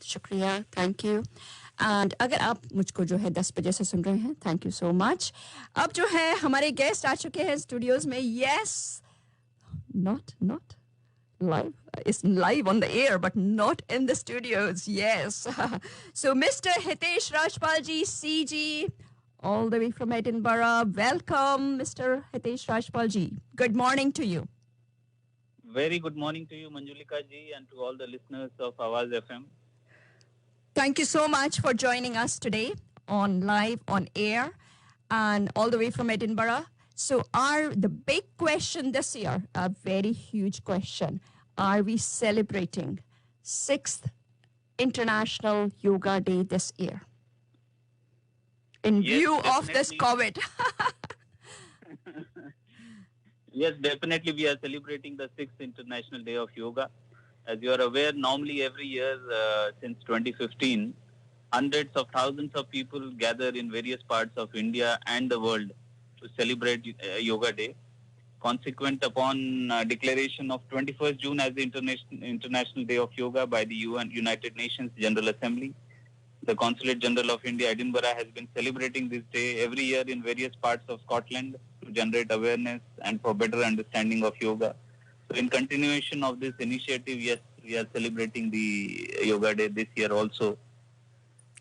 शुक्रिया, thank you. And अगर आप मुझको जो है 10 बजे से सुन रहे हैं, थैंक यू सो मच। अब जो है हमारे गेस्ट आ चुके हैं स्टूडियोज में। Yes, not live. It's live on the air, but not in the studios. Yes. So, Mr. Hitesh Rajpalji, CG, all the way from Edinburgh. Welcome, Mr. Hitesh Rajpalji. Good morning to you. Very good morning to you, Manjulika ji, and to all the listeners of Awaz FM. Thank you so much for joining us today on live on air and all the way from Edinburgh. So, are the big question this year, a very huge question, are we celebrating 6th International Yoga Day this year? In Yes, view of this definitely. COVID. Yes, definitely we are celebrating the 6th International Day of Yoga. As you are aware, normally every year since 2015, hundreds of thousands of people gather in various parts of India and the world to celebrate Yoga Day. Consequent upon declaration of 21st June as the International Day of Yoga by the United Nations General Assembly, the Consulate General of India, Edinburgh, has been celebrating this day every year in various parts of Scotland to generate awareness and for better understanding of yoga. So in continuation of this initiative, yes, we are celebrating the Yoga Day this year also.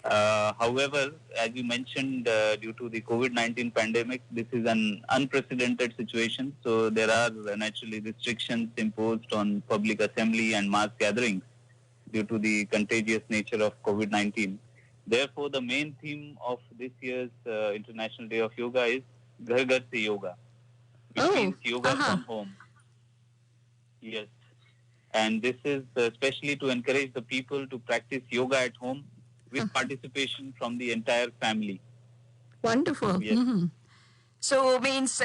However, as you mentioned, due to the COVID-19 pandemic, this is an unprecedented situation. So there are naturally restrictions imposed on public assembly and mass gatherings due to the contagious nature of COVID-19. Therefore, the main theme of this year's International Day of Yoga is Ghar Ghar Se Yoga, which means yoga from home. Yes. And this is especially to encourage the people to practice yoga at home with participation from the entire family. Wonderful. Yes. So, means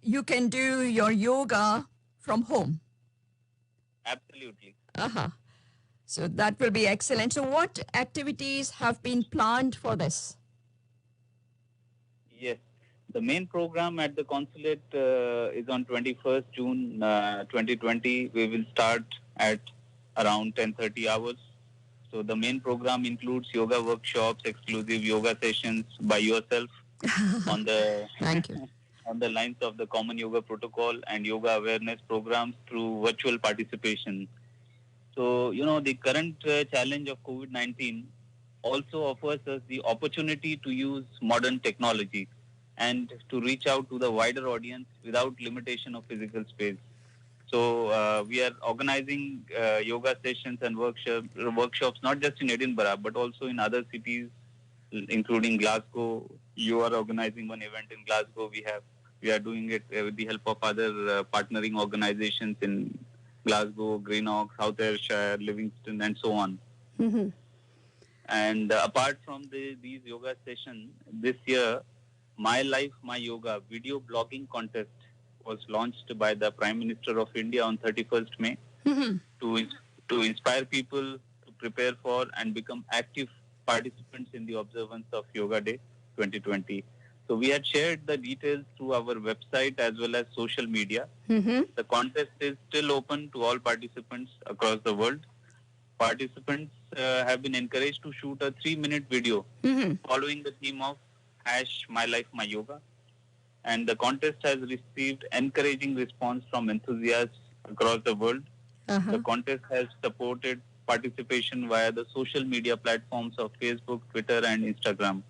you can do your yoga from home. Absolutely. So that will be excellent. So what activities have been planned for this? Yes. The main program at the consulate is on 21st June 2020. We will start at around 10:30 hours. So the main program includes yoga workshops, exclusive yoga sessions by yourself on the Thank you. on the lines of the common yoga protocol and yoga awareness programs through virtual participation. So, the current challenge of COVID-19 also offers us the opportunity to use modern technology and to reach out to the wider audience without limitation of physical space. So we are organizing yoga sessions and workshops not just in Edinburgh but also in other cities, including Glasgow. You are organizing one event in Glasgow. We are doing it with the help of other partnering organizations in Glasgow, Greenock, South Ayrshire, Livingston, and so on. And apart from these yoga sessions, this year, My Life, My Yoga video blogging contest was launched by the Prime Minister of India on 31st May to inspire people to prepare for and become active participants in the observance of Yoga Day 2020. So we had shared the details through our website as well as social media. The contest is still open to all participants across the world. Participants have been encouraged to shoot a 3-minute video following the theme of #MyLifeMyYoga. And the contest has received encouraging response from enthusiasts across the world. The contest has supported participation via the social media platforms of Facebook, Twitter, and Instagram.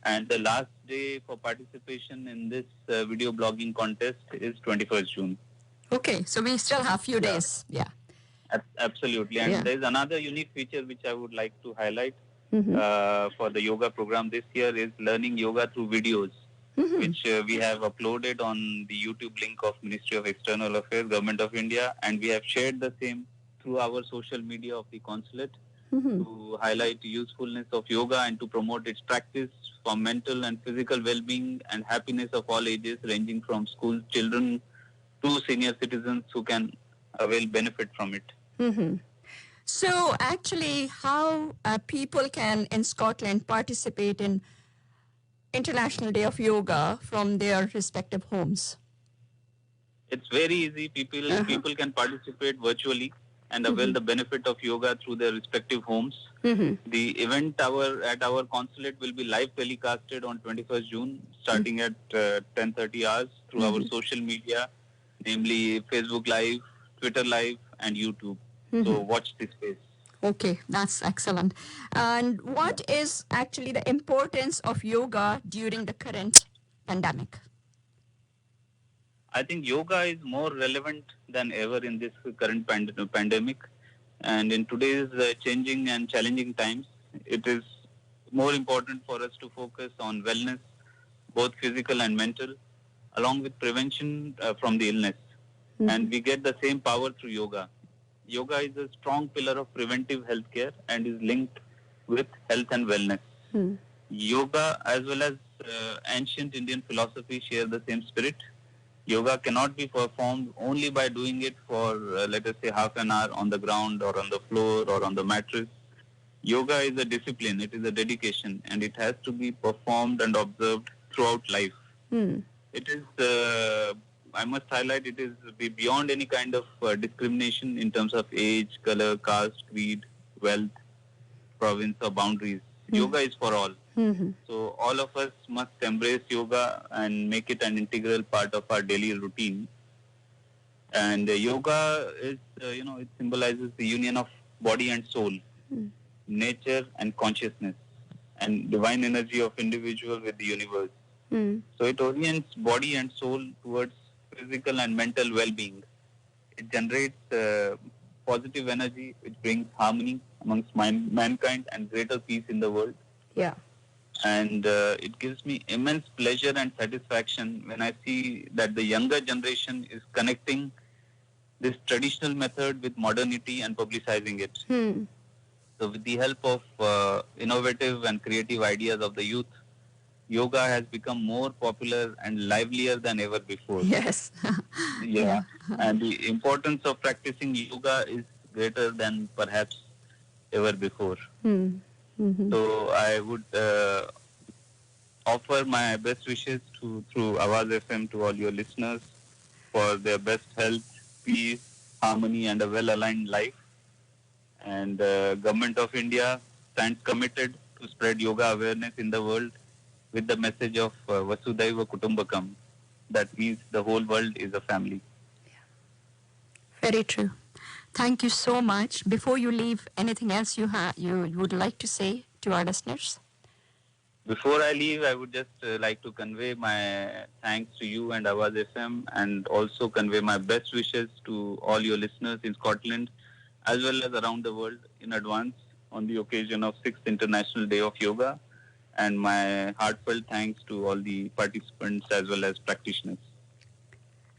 And the last day for participation in this video blogging contest is 21st June. Okay, so we still have few days. Yeah. Absolutely. And there is another unique feature which I would like to highlight for the yoga program this year is learning yoga through videos, which we have uploaded on the YouTube link of Ministry of External Affairs, Government of India, and we have shared the same through our social media of the consulate to highlight the usefulness of yoga and to promote its practice for mental and physical well-being and happiness of all ages, ranging from school children to senior citizens who can avail benefit from it. So actually, how people can in Scotland participate in International Day of Yoga from their respective homes? It's very easy. People can participate virtually. and avail the benefit of yoga through their respective homes. The event at our consulate will be live telecasted on 21st June, starting at 10:30 hours through our social media, namely Facebook Live, Twitter Live, and YouTube. So watch this space. Okay, that's excellent. And what is actually the importance of yoga during the current pandemic? I think yoga is more relevant than ever in this current pandemic. And in today's changing and challenging times, it is more important for us to focus on wellness, both physical and mental, along with prevention from the illness. And we get the same power through yoga. Yoga is a strong pillar of preventive healthcare and is linked with health and wellness. Yoga, as well as ancient Indian philosophy, share the same spirit. Yoga cannot be performed only by doing it for, let us say, half an hour on the ground or on the floor or on the mattress. Yoga is a discipline, it is a dedication, and it has to be performed and observed throughout life. It is, I must highlight, it is beyond any kind of discrimination in terms of age, color, caste, creed, wealth, province, or boundaries. Yoga is for all. So all of us must embrace yoga and make it an integral part of our daily routine. And yoga is, it symbolizes the union of body and soul, nature and consciousness, and divine energy of individual with the universe. So it orients body and soul towards physical and mental well-being. It generates positive energy which brings harmony amongst mankind and greater peace in the world. Yeah. And it gives me immense pleasure and satisfaction when I see that the younger generation is connecting this traditional method with modernity and publicizing it. So with the help of innovative and creative ideas of the youth, yoga has become more popular and livelier than ever before. Yes. Yeah. And the importance of practicing yoga is greater than perhaps ever before. So I would offer my best wishes through Awaz FM to all your listeners for their best health, peace, harmony, and a well-aligned life. And Government of India stands committed to spread yoga awareness in the world with the message of Vasudhaiva Kutumbakam. That means the whole world is a family. Very true. Thank you so much. Before you leave, anything else you would like to say to our listeners? Before I leave, I would just like to convey my thanks to you and Awaz FM, and also convey my best wishes to all your listeners in Scotland as well as around the world in advance on the occasion of 6th International Day of Yoga, and my heartfelt thanks to all the participants as well as practitioners.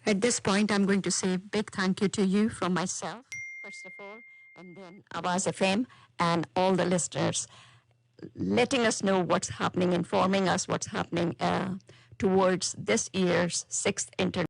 At this point, I'm going to say a big thank you to you from myself, first of all, and then Awaz FM and all the listeners, letting us know what's happening, informing us what's happening towards this year's 6th International